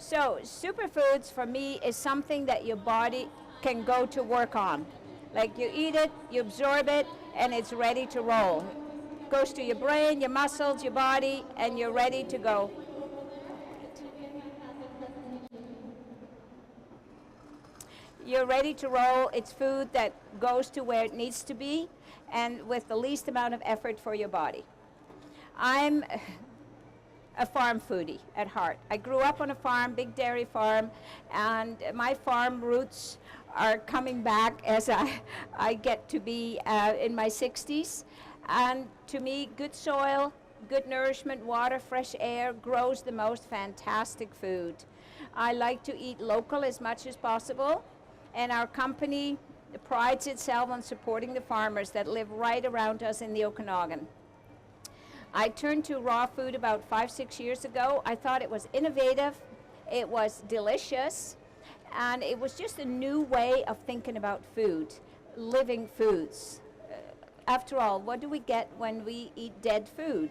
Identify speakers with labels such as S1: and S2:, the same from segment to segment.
S1: So superfoods for me is something that your body can go to work on. Like you eat it, you absorb it, and it's ready to roll. Goes to your brain, your muscles, your body, and you're ready to go. You're ready to roll. It's food that goes to where it needs to be and with the least amount of effort for your body. I'm a farm foodie at heart. I grew up on a farm, big dairy farm, and my farm roots are coming back as I get to be in my 60s. And to me, good soil, good nourishment, water, fresh air grows the most fantastic food. I like to eat local as much as possible, and our company prides itself on supporting the farmers that live right around us in the Okanagan. I turned to raw food about 5-6 years ago. I thought it was innovative, it was delicious, and it was just a new way of thinking about food, living foods. After all, what do we get when we eat dead food?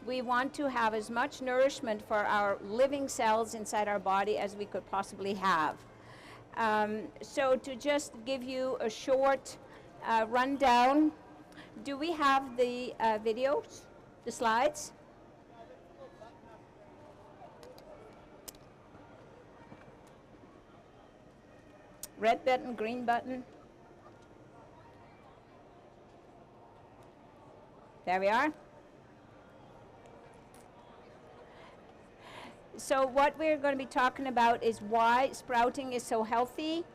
S1: We want to have as much nourishment for our living cells inside our body as we could possibly have. So to just give you a short rundown, do we have the videos? The slides? Red button, green button. There we are. So what we're going to be talking about is why sprouting is so healthy,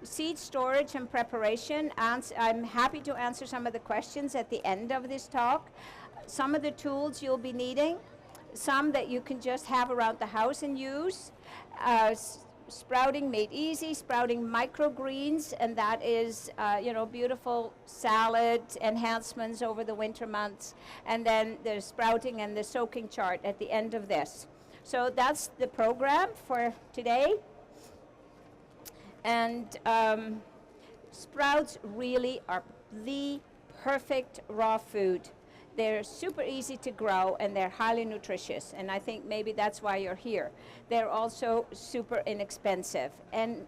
S1: seed storage and preparation. I'm happy to answer some of the questions at the end of this talk. Some of the tools you'll be needing, some that you can just have around the house and use. Sprouting made easy, sprouting microgreens, and that is, beautiful salad enhancements over the winter months. And then the sprouting and the soaking chart at the end of this. So that's the program for today. And sprouts really are the perfect raw food. They're super easy to grow and they're highly nutritious, and I think maybe that's why you're here. They're also super inexpensive, and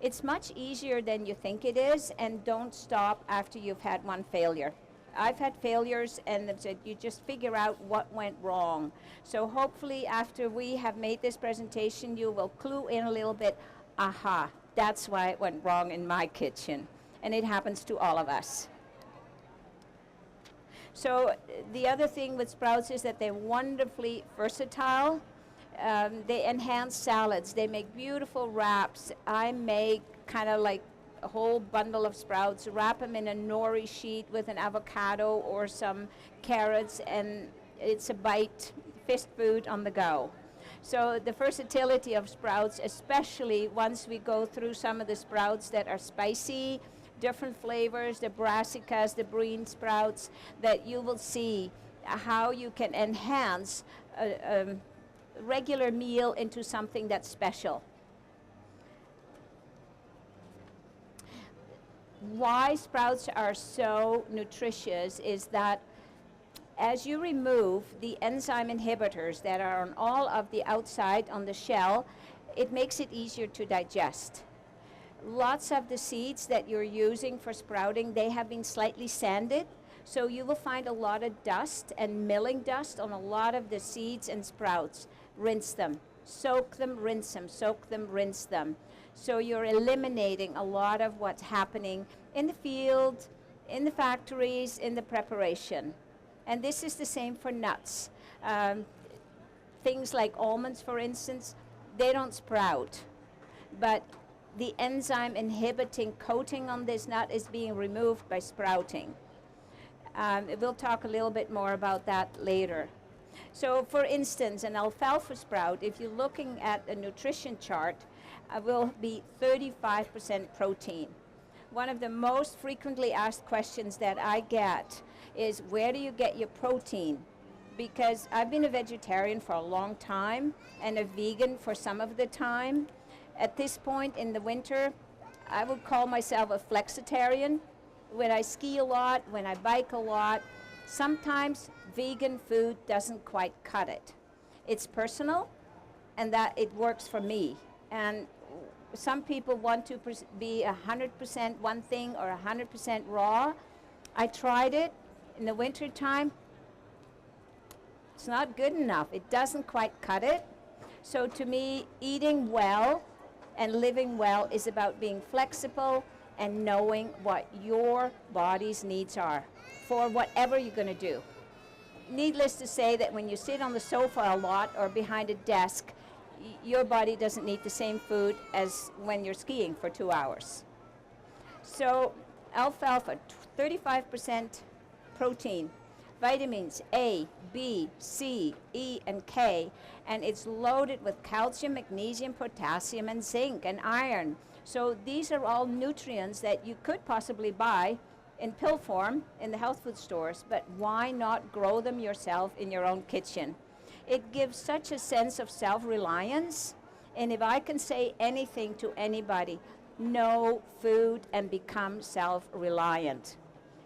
S1: it's much easier than you think it is, and don't stop after you've had one failure. I've had failures, and you just figure out what went wrong. So hopefully after we have made this presentation, you will clue in a little bit, aha, that's why it went wrong in my kitchen. And it happens to all of us. So the other thing with sprouts is that they're wonderfully versatile. They enhance salads. They make beautiful wraps. I make kind of like a whole bundle of sprouts, wrap them in a nori sheet with an avocado or some carrots, and it's a bite, fist food on the go. So the versatility of sprouts, especially once we go through some of the sprouts that are spicy, different flavors, the brassicas, the green sprouts, that you will see how you can enhance a regular meal into something that's special. Why sprouts are so nutritious is that as you remove the enzyme inhibitors that are on all of the outside on the shell, it makes it easier to digest. Lots of the seeds that you're using for sprouting, they have been slightly sanded, so you will find a lot of dust and milling dust on a lot of the seeds and sprouts. Rinse them, soak them, rinse them, soak them, rinse them. So you're eliminating a lot of what's happening in the field, in the factories, in the preparation. And this is the same for nuts. Things like almonds, for instance, they don't sprout, but the enzyme inhibiting coating on this nut is being removed by sprouting. We'll talk a little bit more about that later. So for instance, an alfalfa sprout, if you're looking at a nutrition chart, will be 35% protein. One of the most frequently asked questions that I get is, where do you get your protein? Because I've been a vegetarian for a long time and a vegan for some of the time. At this point in the winter, I would call myself a flexitarian. When I ski a lot, when I bike a lot, sometimes vegan food doesn't quite cut it. It's personal, and that it works for me. And some people want to be 100% one thing or 100% raw. I tried it in the winter time. It's not good enough. It doesn't quite cut it. So to me, eating well and living well is about being flexible and knowing what your body's needs are for whatever you're going to do. Needless to say that when you sit on the sofa a lot or behind a desk, your body doesn't need the same food as when you're skiing for 2 hours. So alfalfa, 35% protein, vitamins A, B, C, E, and K, and it's loaded with calcium, magnesium, potassium, and zinc, and iron. So these are all nutrients that you could possibly buy in pill form in the health food stores, but why not grow them yourself in your own kitchen? It gives such a sense of self-reliance, and if I can say anything to anybody, know food and become self-reliant.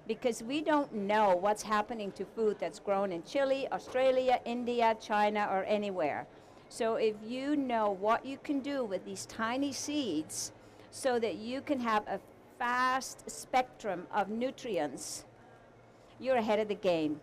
S1: Because we don't know what's happening to food that's grown in Chile, Australia, India, China, or anywhere. So if you know what you can do with these tiny seeds so that you can have a vast spectrum of nutrients, you're ahead of the game.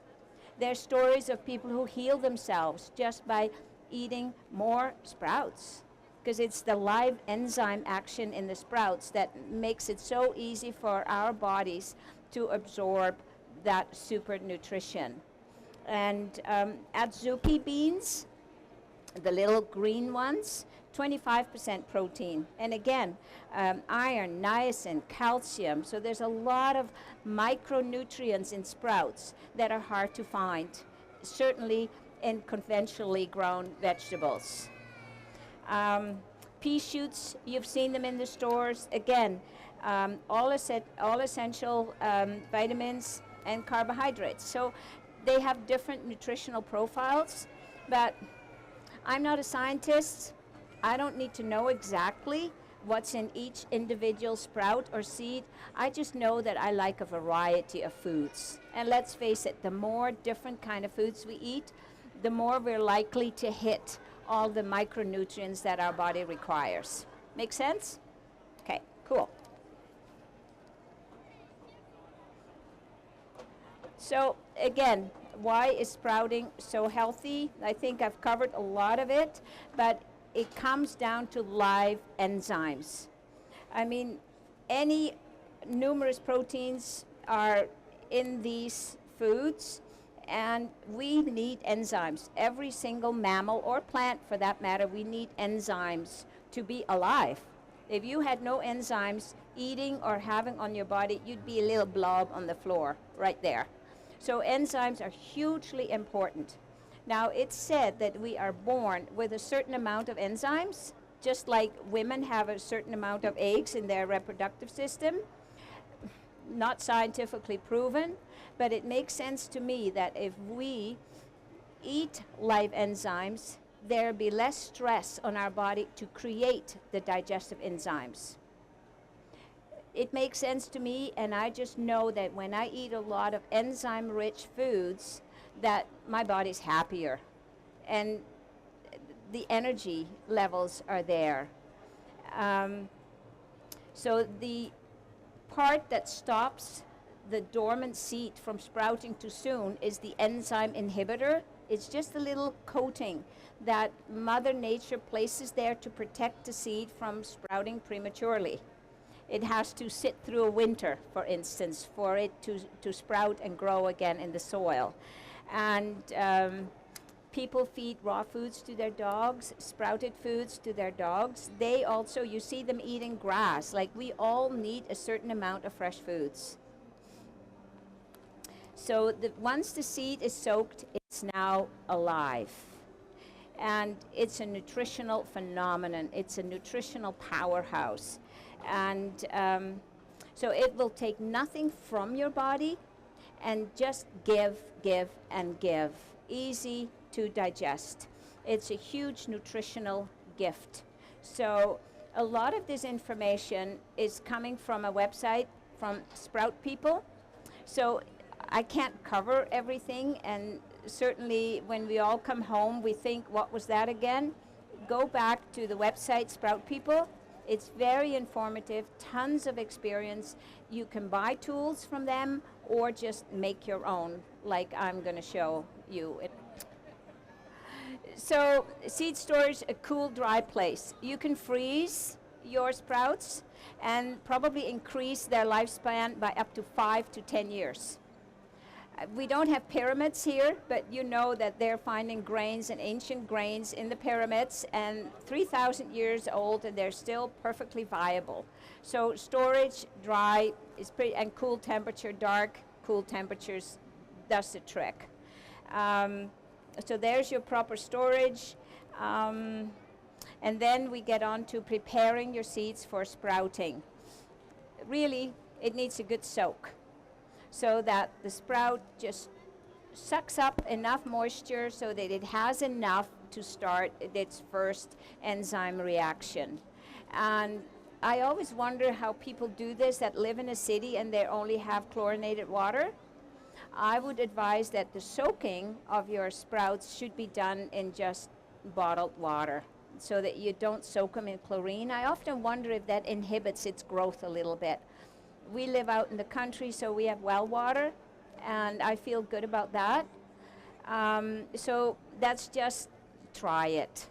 S1: There's stories of people who heal themselves just by eating more sprouts, because it's the live enzyme action in the sprouts that makes it so easy for our bodies to absorb that super nutrition. And adzuki beans, the little green ones, 25% protein. And again, iron, niacin, calcium. So there's a lot of micronutrients in sprouts that are hard to find, certainly in conventionally grown vegetables. Pea shoots, you've seen them in the stores. Again, all essential vitamins and carbohydrates. So they have different nutritional profiles, but I'm not a scientist. I don't need to know exactly what's in each individual sprout or seed. I just know that I like a variety of foods. And let's face it, the more different kind of foods we eat, the more we're likely to hit all the micronutrients that our body requires. Make sense? Okay, cool. So again, why is sprouting so healthy? I think I've covered a lot of it, but it comes down to live enzymes. I mean, numerous proteins are in these foods, and we need enzymes. Every single mammal or plant, for that matter, we need enzymes to be alive. If you had no enzymes eating or having on your body, you'd be a little blob on the floor right there. So enzymes are hugely important. Now, it's said that we are born with a certain amount of enzymes, just like women have a certain amount of eggs in their reproductive system. Not scientifically proven, but it makes sense to me that if we eat live enzymes, there'll be less stress on our body to create the digestive enzymes. It makes sense to me, and I just know that when I eat a lot of enzyme-rich foods, that my body's happier and the energy levels are there. So the part that stops the dormant seed from sprouting too soon is the enzyme inhibitor. It's just a little coating that Mother Nature places there to protect the seed from sprouting prematurely. It has to sit through a winter, for instance, for it to sprout and grow again in the soil. And people feed raw foods to their dogs, sprouted foods to their dogs. They also, you see them eating grass. Like, we all need a certain amount of fresh foods. So once the seed is soaked, it's now alive. And it's a nutritional phenomenon. It's a nutritional powerhouse. And so it will take nothing from your body and just give, and give. Easy to digest. It's a huge nutritional gift. So a lot of this information is coming from a website from Sprout People. So I can't cover everything, and certainly when we all come home, we think, what was that again? go back to the website Sprout People. It's very informative, tons of experience. You can buy tools from them or just make your own, like I'm going to show you. So seed storage, a cool, dry place. You can freeze your sprouts and probably increase their lifespan by up to 5 to 10 years. We don't have pyramids here, but you know that they're finding grains and ancient grains in the pyramids, and 3,000 years old, and they're still perfectly viable. So storage, dry, is pretty, and cool temperature, dark, cool temperatures does the trick. So there's your proper storage. And then we get on to preparing your seeds for sprouting. Really, it needs a good soak, so that the sprout just sucks up enough moisture so that it has enough to start its first enzyme reaction. And I always wonder how people do this that live in a city and they only have chlorinated water. I would advise that the soaking of your sprouts should be done in just bottled water, so that you don't soak them in chlorine. I often wonder if that inhibits its growth a little bit. We live out in the country, so we have well water, and I feel good about that. So that's just try it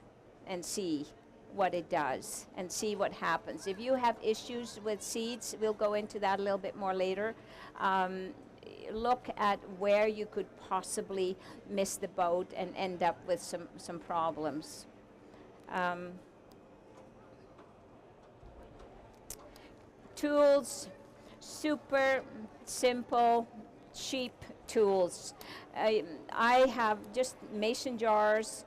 S1: and see what it does and see what happens. If you have issues with seeds, we'll go into that a little bit more later. Look at where you could possibly miss the boat and end up with some problems. Tools. Super simple, cheap tools. I have just mason jars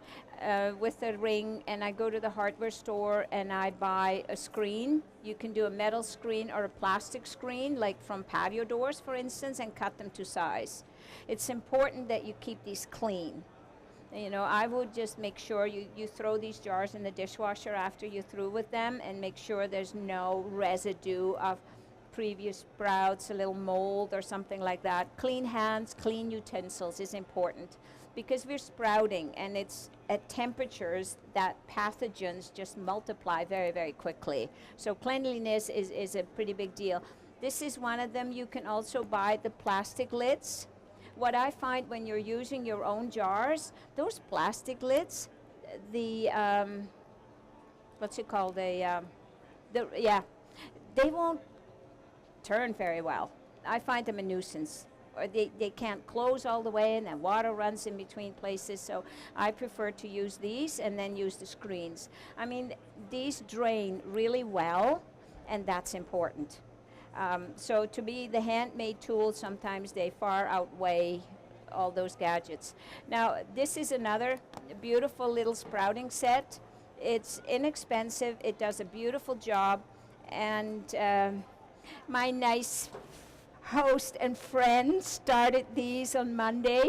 S1: with a ring, and I go to the hardware store and I buy a screen. You can do a metal screen or a plastic screen, like from patio doors, for instance, and cut them to size. It's important that you keep these clean. You know, I would just make sure you throw these jars in the dishwasher after you're through with them, and make sure there's no residue of previous sprouts, a little mold or something like that. Clean hands, clean utensils is important, because we're sprouting and it's at temperatures that pathogens just multiply very, very quickly. So cleanliness is a pretty big deal. This is one of them. You can also buy the plastic lids. What I find when you're using your own jars, those plastic lids, the what's it called? They won't turn very well. I find them a nuisance, or they can't close all the way, and then water runs in between places. So I prefer to use these and then use the screens. I mean, these drain really well, and that's important. So to me, the handmade tools, sometimes they far outweigh all those gadgets. Now, this is another beautiful little sprouting set. It's inexpensive, it does a beautiful job, and my nice host and friend started these on Monday,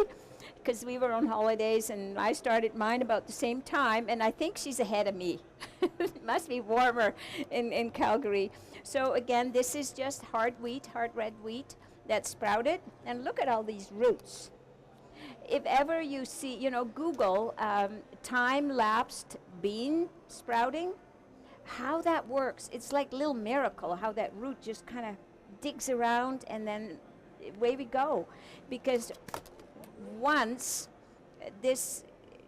S1: because we were on holidays, and I started mine about the same time, and I think she's ahead of me. It must be warmer in Calgary. So again, this is just hard wheat, hard red wheat that sprouted, and look at all these roots. If ever you see, you know, Google time-lapsed bean sprouting, how that works. It's like a little miracle how that root just kind of digs around, and then away we go. Because once this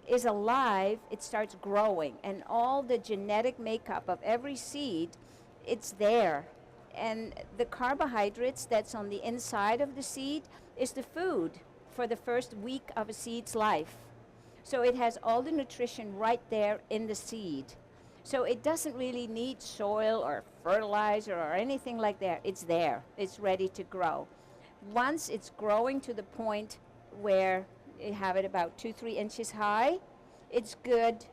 S1: is alive, it starts growing, and all the genetic makeup of every seed, it's there. And the carbohydrates that's on the inside of the seed is the food for the first week of a seed's life. So it has all the nutrition right there in the seed. So it doesn't really need soil or fertilizer or anything like that. It's there. It's ready to grow. Once it's growing to the point where you have it about 2-3 inches high, it's good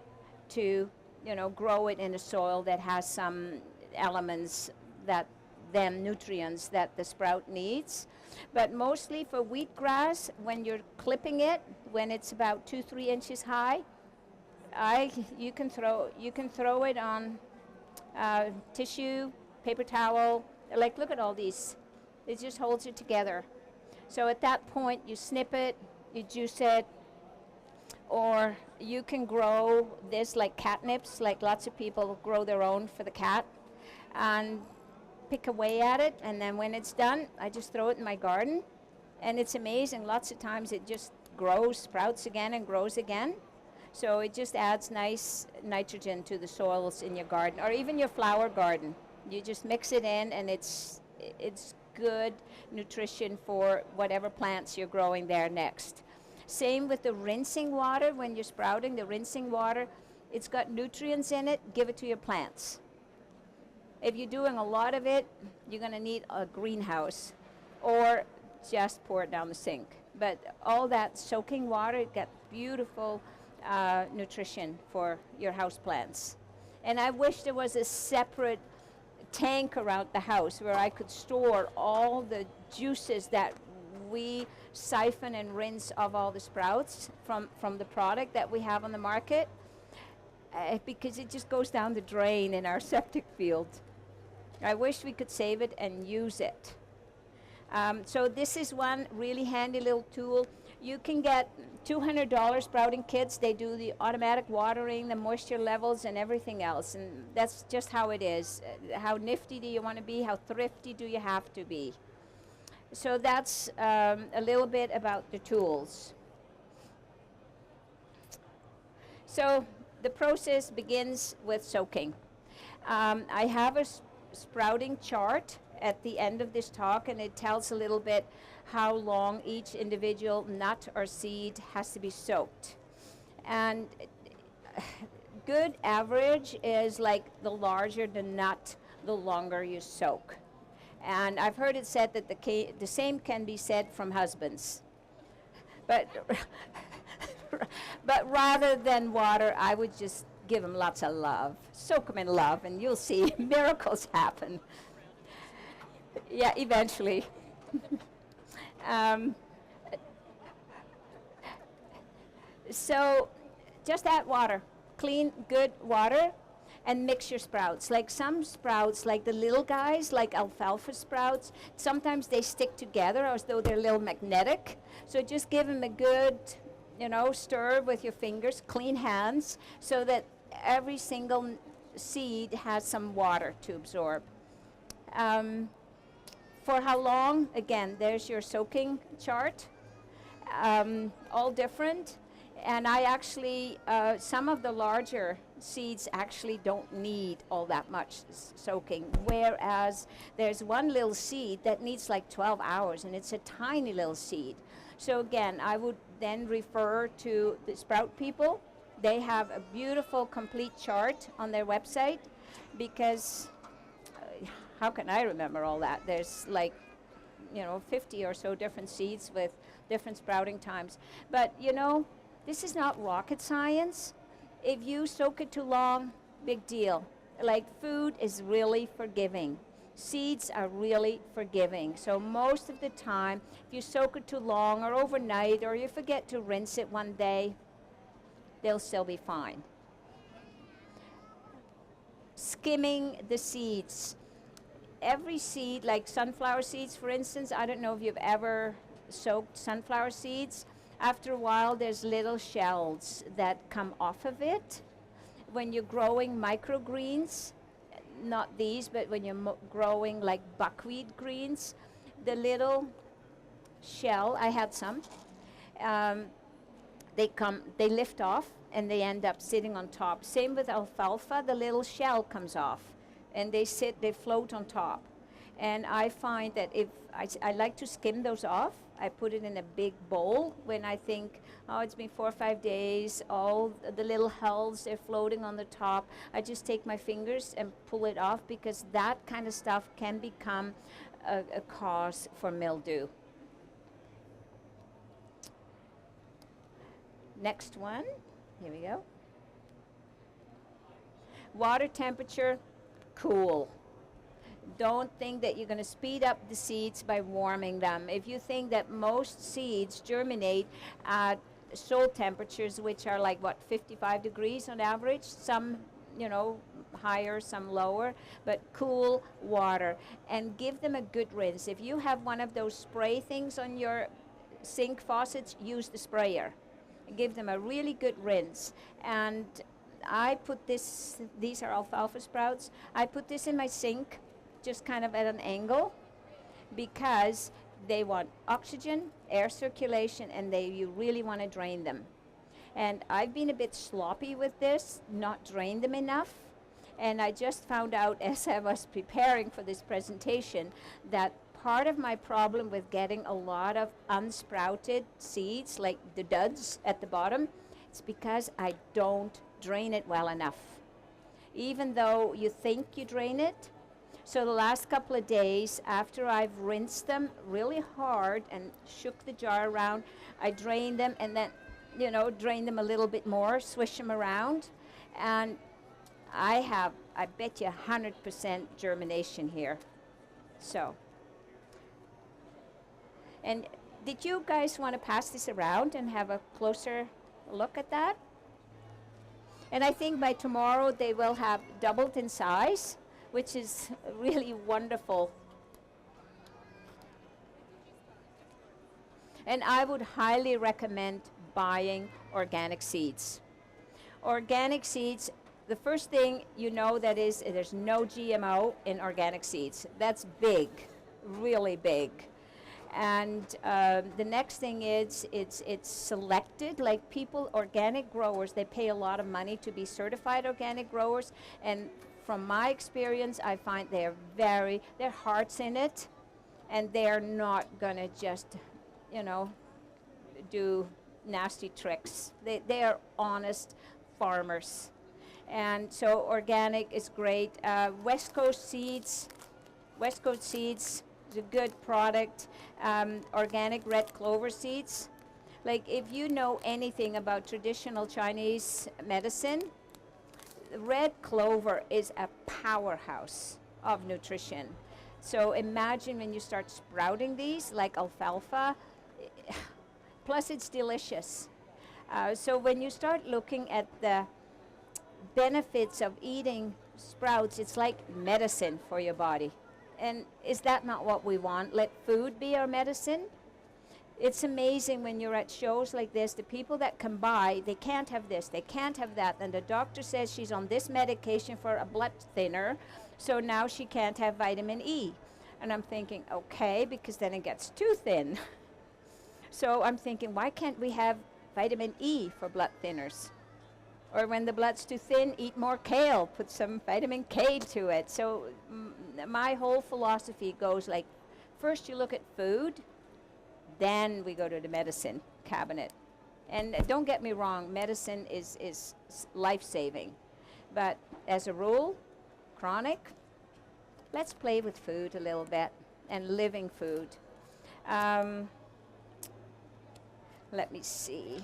S1: to, you know, grow it in a soil that has some elements that nutrients that the sprout needs. But mostly for wheatgrass, when you're clipping it, when it's about 2-3 inches high, you can throw it on tissue, paper towel. Like, look at all these. It just holds it together. So at that point, you snip it, you juice it, or you can grow this like catnips, like lots of people grow their own for the cat, and pick away at it, and then when it's done, I just throw it in my garden, and it's amazing. Lots of times it just grows, sprouts again, and grows again. So it just adds nice nitrogen to the soils in your garden, or even your flower garden. You just mix it in, and it's good nutrition for whatever plants you're growing there next. Same with the rinsing water. When you're sprouting, the rinsing water, it's got nutrients in it. Give it to your plants. If you're doing a lot of it, you're going to need a greenhouse, or just pour it down the sink. But all that soaking water, it got beautiful nutrition for your house plants. And I wish there was a separate tank around the house where I could store all the juices that we siphon and rinse of all the sprouts from the product that we have on the market, because it just goes down the drain in our septic field. I wish we could save it and use it. So this is one really handy little tool. You can get $200 sprouting kits. They do the automatic watering, the moisture levels, and everything else. And that's just how it is. How nifty do you want to be? How thrifty do you have to be? So that's a little bit about the tools. So the process begins with soaking. I have a sprouting chart at the end of this talk, and it tells a little bit how long each individual nut or seed has to be soaked. And good average is like the larger the nut, the longer you soak. And I've heard it said that the same can be said from husbands. But, but rather than water, I would just give them lots of love. Soak them in love, and you'll see miracles happen. Yeah, eventually. So just add water, clean, good water, and mix your sprouts. Like some sprouts, like the little guys, like alfalfa sprouts, sometimes they stick together as though they're a little magnetic. So just give them a good, stir with your fingers, clean hands, so that every single seed has some water to absorb. For how long? Again, there's your soaking chart, all different. And I actually, some of the larger seeds actually don't need all that much soaking, whereas there's one little seed that needs like 12 hours, and it's a tiny little seed. So again, I would then refer to the sprout people. They have a beautiful complete chart on their website, because how can I remember all that? There's like, 50 or so different seeds with different sprouting times. But this is not rocket science. If you soak it too long, big deal. Like food is really forgiving. Seeds are really forgiving. So most of the time, if you soak it too long or overnight, or you forget to rinse it one day, they'll still be fine. Skimming the seeds. Every seed, like sunflower seeds, for instance, I don't know if you've ever soaked sunflower seeds. After a while, there's little shells that come off of it. When you're growing microgreens, not these, but when you're growing like buckwheat greens, the little shell, I had some, they lift off and they end up sitting on top. Same with alfalfa, the little shell comes off and they float on top. And I find that if I like to skim those off, I put it in a big bowl when I think, oh, it's been 4 or 5 days, all the little hulls, they're floating on the top. I just take my fingers and pull it off, because that kind of stuff can become a cause for mildew. Next one, here we go. Water temperature, cool. Don't think that you're going to speed up the seeds by warming them. If you think that most seeds germinate at soil temperatures, which are like, 55 degrees on average, some, higher, some lower, but cool water. And give them a good rinse. If you have one of those spray things on your sink faucets, use the sprayer. give them a really good rinse. And I put these are alfalfa sprouts, I put this in my sink, just kind of at an angle, because they want oxygen, air circulation, and you really want to drain them. And I've been a bit sloppy with this, not drained them enough. And I just found out as I was preparing for this presentation that part of my problem with getting a lot of unsprouted seeds, like the duds at the bottom, it's because I don't drain it well enough. Even though you think you drain it. So the last couple of days after I've rinsed them really hard and shook the jar around, I drained them and then, drain them a little bit more, swish them around. And I bet you 100% germination here. So, and did you guys want to pass this around and have a closer look at that? And I think by tomorrow they will have doubled in size, which is really wonderful. And I would highly recommend buying organic seeds. Organic seeds, the first thing that is there's no GMO in organic seeds. That's big, really big. And the next thing is it's selected, like organic growers, they pay a lot of money to be certified organic growers. And from my experience, I find their heart's in it, and they're not gonna just, do nasty tricks. They are honest farmers. And so organic is great. West Coast Seeds is a good product. Organic red clover seeds. Like if you know anything about traditional Chinese medicine, red clover is a powerhouse of nutrition. So imagine when you start sprouting these like alfalfa, plus it's delicious. So when you start looking at the benefits of eating sprouts, it's like medicine for your body. And is that not what we want? Let food be our medicine? It's amazing when you're at shows like this, the people that come by, they can't have this, they can't have that, and the doctor says she's on this medication for a blood thinner, so now she can't have vitamin E. And I'm thinking, okay, because then it gets too thin. So I'm thinking, why can't we have vitamin E for blood thinners? Or when the blood's too thin, eat more kale, put some vitamin K to it. So my whole philosophy goes like, first you look at food, then we go to the medicine cabinet. And don't get me wrong, medicine is life-saving. But as a rule, chronic, let's play with food a little bit, and living food. Let me see.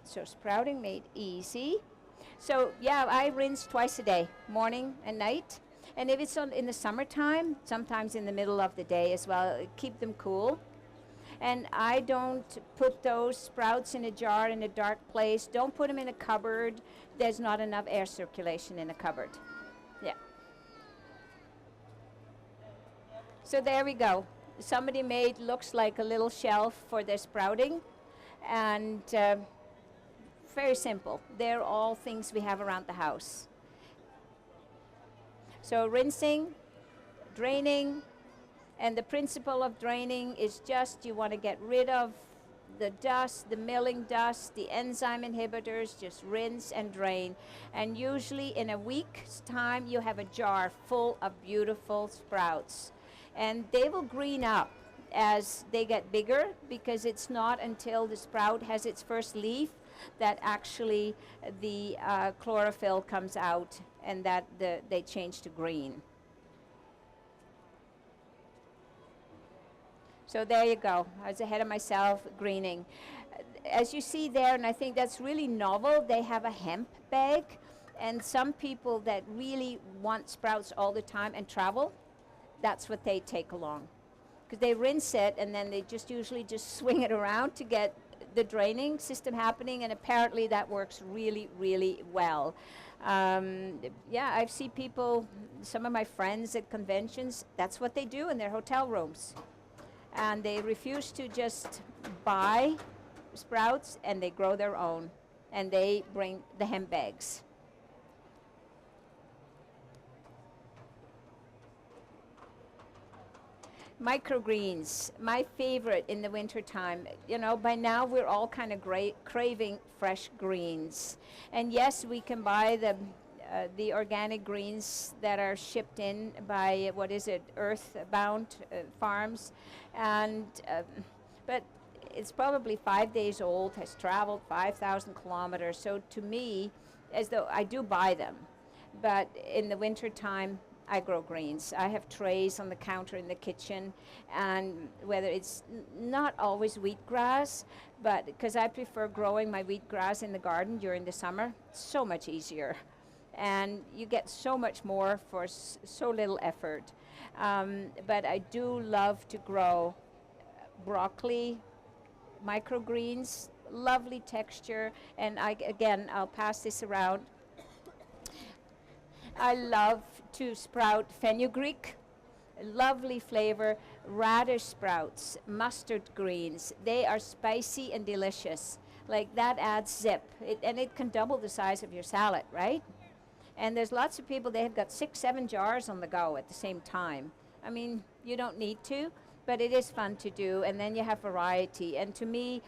S1: So sprouting made easy. So yeah, I rinse twice a day, morning and night. And if it's in the summertime, sometimes in the middle of the day as well, keep them cool. And I don't put those sprouts in a jar in a dark place. Don't put them in a cupboard. There's not enough air circulation in a cupboard. Yeah. So there we go. Somebody made, looks like a little shelf for their sprouting. And very simple. They're all things we have around the house. So rinsing, draining, and the principle of draining is just you want to get rid of the dust, the milling dust, the enzyme inhibitors, just rinse and drain. And usually in a week's time, you have a jar full of beautiful sprouts. And they will green up as they get bigger, because it's not until the sprout has its first leaf that actually the chlorophyll comes out and that they change to green. So there you go. I was ahead of myself, greening. As you see there, and I think that's really novel, they have a hemp bag. And some people that really want sprouts all the time and travel, that's what they take along. Because they rinse it and then they usually just swing it around to get the draining system happening, and apparently that works really, really well. Yeah, I've seen people, some of my friends at conventions, that's what they do in their hotel rooms. And they refuse to just buy sprouts and they grow their own, and they bring the hemp bags. Microgreens, my favorite in the wintertime. You know, by now we're all kind of craving fresh greens. And yes, we can buy the organic greens that are shipped in by, what is it, earthbound farms. And, but it's probably 5 days old, has traveled 5,000 kilometers. So to me, as though I do buy them, but in the wintertime, I grow greens. I have trays on the counter in the kitchen, and whether it's not always wheatgrass, but because I prefer growing my wheatgrass in the garden during the summer, it's so much easier. And you get so much more for so little effort. But I do love to grow broccoli, microgreens, lovely texture, and I'll pass this around. I love to sprout fenugreek, lovely flavor, radish sprouts, mustard greens. They are spicy and delicious. Like that adds zip, and it can double the size of your salad, right? And there's lots of people, they have got 6, 7 jars on the go at the same time. I mean, you don't need to, but it is fun to do, and then you have variety. And to me,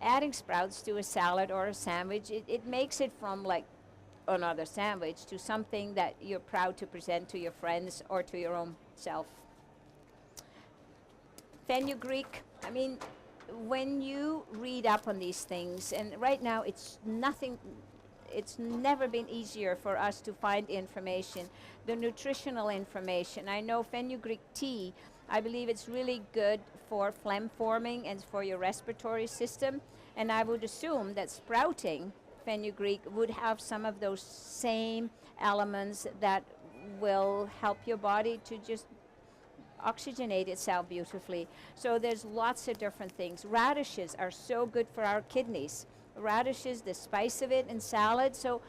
S1: adding sprouts to a salad or a sandwich, it makes it from like another sandwich to something that you're proud to present to your friends or to your own self. Fenugreek, I mean, when you read up on these things, and right now it's never been easier for us to find information, the nutritional information. I know fenugreek tea, I believe it's really good for phlegm forming and for your respiratory system, and I would assume that sprouting fenugreek would have some of those same elements that will help your body to just oxygenate itself beautifully. So there's lots of different things. Radishes are so good for our kidneys. Radishes, the spice of it in salad. So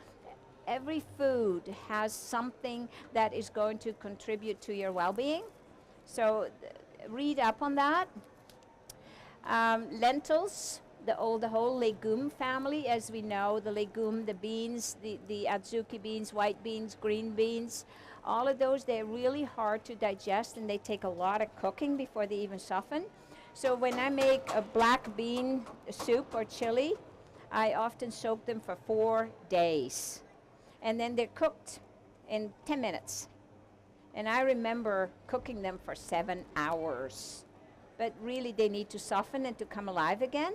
S1: every food has something that is going to contribute to your well-being. So read up on that. Lentils, the whole legume family, as we know, the legume, the beans, the adzuki beans, white beans, green beans, all of those, they're really hard to digest, and they take a lot of cooking before they even soften. So when I make a black bean soup or chili, I often soak them for 4 days. And then they're cooked in 10 minutes. And I remember cooking them for 7 hours. But really, they need to soften and to come alive again.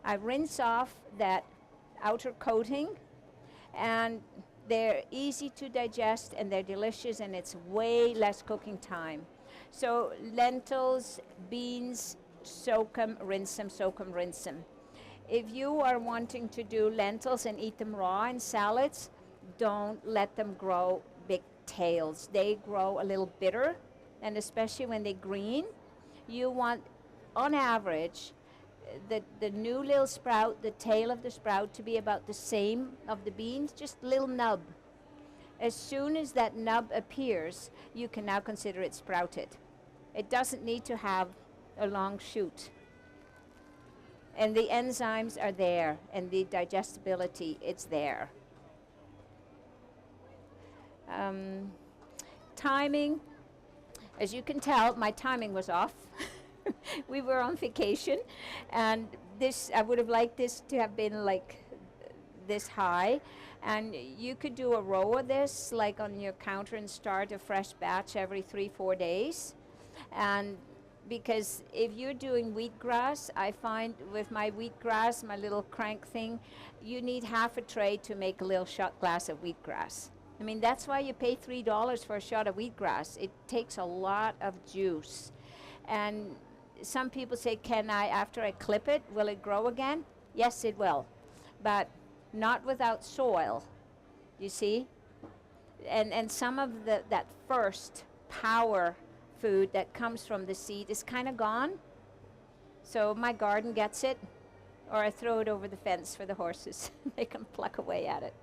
S1: I rinse off that outer coating, and they're easy to digest, and they're delicious, and it's way less cooking time. So lentils, beans, soak them, rinse them, soak them, rinse them. If you are wanting to do lentils and eat them raw in salads, don't let them grow big tails. They grow a little bitter, and especially when they're green, you want, on average, the new little sprout, the tail of the sprout, to be about the same of the beans, just a little nub. As soon as that nub appears, you can now consider it sprouted. It doesn't need to have a long shoot. And the enzymes are there, and the digestibility, it's there. Timing, as you can tell, my timing was off. We were on vacation, and I would have liked this to have been like this high, and you could do a row of this like on your counter and start a fresh batch every 3-4 days. And because if you're doing wheatgrass, I find with my wheatgrass, my little crank thing, you need half a tray to make a little shot glass of wheatgrass. I mean, that's why you pay $3 for a shot of wheatgrass. It takes a lot of juice. And some people say, can I, after I clip it, will it grow again? Yes, it will, but not without soil, you see? And some of that first power food that comes from the seed is kind of gone. So my garden gets it, or I throw it over the fence for the horses. They can pluck away at it.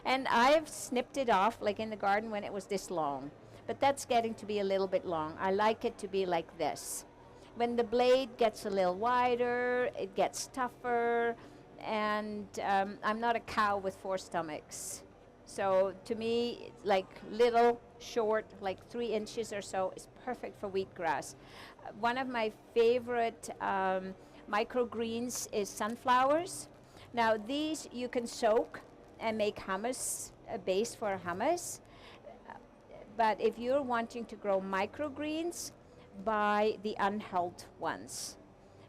S1: And I've snipped it off, like in the garden when it was this long. But that's getting to be a little bit long. I like it to be like this. When the blade gets a little wider, it gets tougher, and I'm not a cow with 4 stomachs. So to me, like little, short, like 3 inches or so is perfect for wheatgrass. One of my favorite microgreens is sunflowers. Now these you can soak and make hummus, a base for hummus. But if you're wanting to grow microgreens, buy the unhulled ones.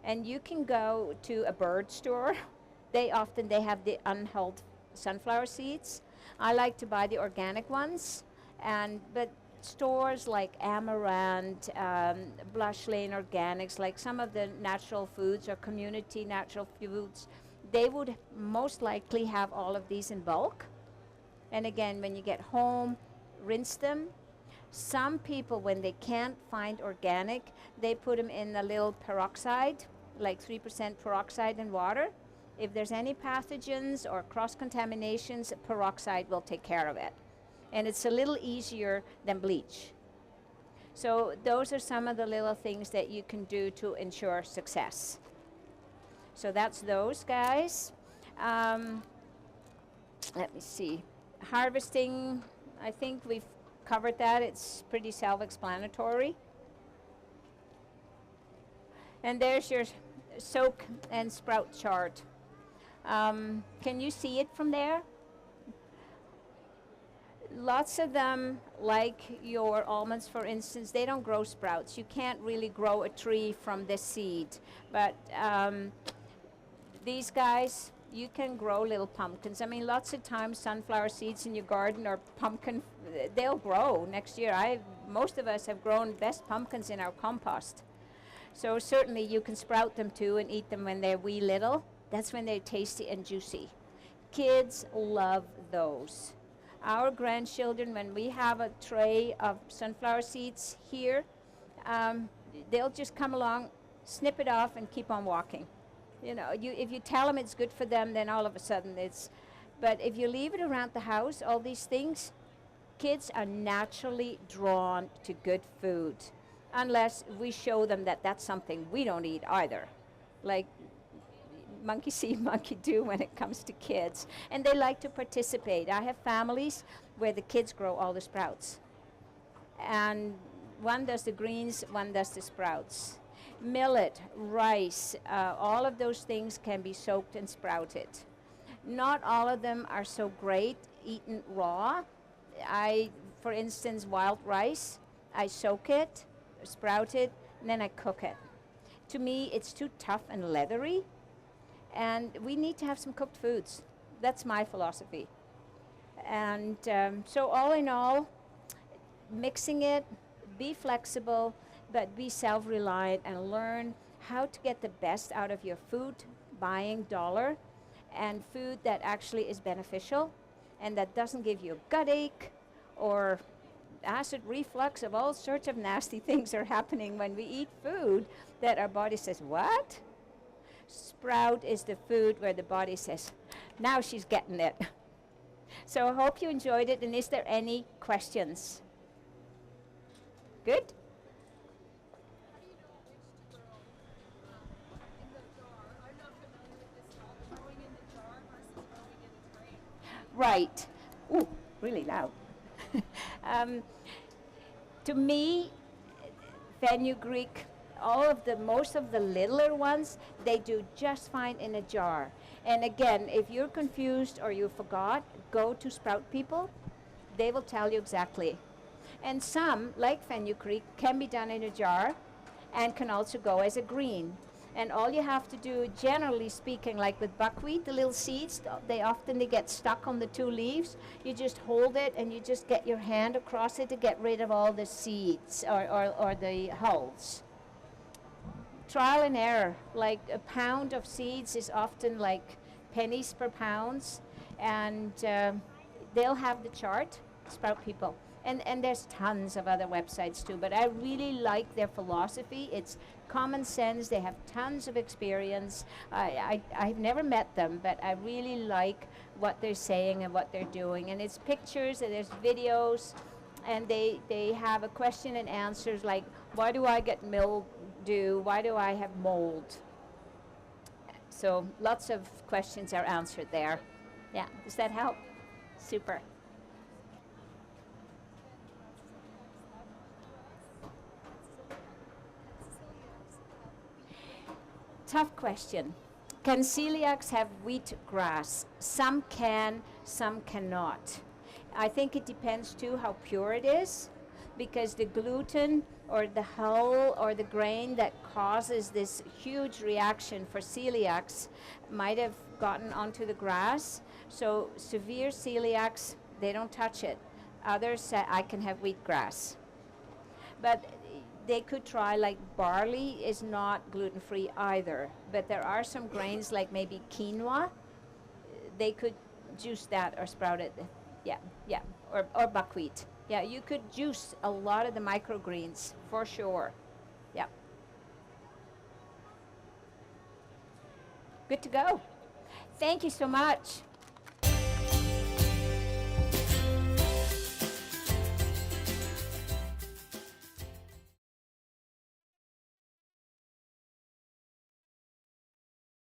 S1: And you can go to a bird store. They have the unhulled sunflower seeds. I like to buy the organic ones, but stores like Amaranth, Blush Lane Organics, like some of the natural foods or community natural foods, they would most likely have all of these in bulk. And again, when you get home, rinse them. Some people, when they can't find organic, they put them in a little peroxide, like 3% peroxide in water. If there's any pathogens or cross-contaminations, peroxide will take care of it. And it's a little easier than bleach. So those are some of the little things that you can do to ensure success. So that's those, guys. Let me see. Harvesting, I think we've covered that. It's pretty self-explanatory. And there's your soak and sprout chart. Can you see it from there? Lots of them, like your almonds, for instance, they don't grow sprouts. You can't really grow a tree from the seed. But these guys, you can grow little pumpkins. I mean, lots of times sunflower seeds in your garden or pumpkin, they'll grow next year. Most of us have grown best pumpkins in our compost. So certainly you can sprout them too and eat them when they're wee little. That's when they're tasty and juicy. Kids love those. Our grandchildren, when we have a tray of sunflower seeds here, they'll just come along, snip it off, and keep on walking. You know, if you tell them it's good for them, then all of a sudden it's... But if you leave it around the house, all these things, kids are naturally drawn to good food, unless we show them that that's something we don't eat either. Like, monkey see, monkey do when it comes to kids. And they like to participate. I have families where the kids grow all the sprouts. And one does the greens, one does the sprouts. Millet, rice, all of those things can be soaked and sprouted. Not all of them are so great eaten raw. For instance, wild rice, I soak it, sprout it, and then I cook it. To me, it's too tough and leathery. And we need to have some cooked foods. That's my philosophy. And so all in all, mixing it, be flexible, but be self-reliant and learn how to get the best out of your food buying dollar, and food that actually is beneficial and that doesn't give you a gut ache or acid reflux. Of all sorts of nasty things are happening when we eat food that our body says, what? Sprout is the food where the body says, now she's getting it. So I hope you enjoyed it, and is there any questions? Good? Right. Ooh, really loud. To me, fenugreek, most of the littler ones, they do just fine in a jar. And again, if you're confused or you forgot, go to Sprout People. They will tell you exactly. And some, like fenugreek, can be done in a jar and can also go as a green. And all you have to do, generally speaking, like with buckwheat, the little seeds, they get stuck on the 2 leaves. You just hold it and you just get your hand across it to get rid of all the seeds or the hulls. Trial and error, like a pound of seeds is often like pennies per pounds, and they'll have the chart, Sprout People. And there's tons of other websites too, but I really like their philosophy. It's common sense. They have tons of experience. I've never met them, but I really like what they're saying and what they're doing. And it's pictures and there's videos, and they have a question and answers like, why do I get do? Why do I have mold? So lots of questions are answered there. Yeah, does that help? Super. Tough question. Can celiacs have wheatgrass? Some can, some cannot. I think it depends too how pure it is, because the gluten or the hull or the grain that causes this huge reaction for celiacs might have gotten onto the grass. So severe celiacs, they don't touch it. Others say I can have wheatgrass. But they could try, like barley is not gluten-free either, but there are some grains like maybe quinoa, they could juice that or sprout it. Yeah, yeah, or buckwheat. Yeah, you could juice a lot of the microgreens for sure. Yeah. Good to go. Thank you so much.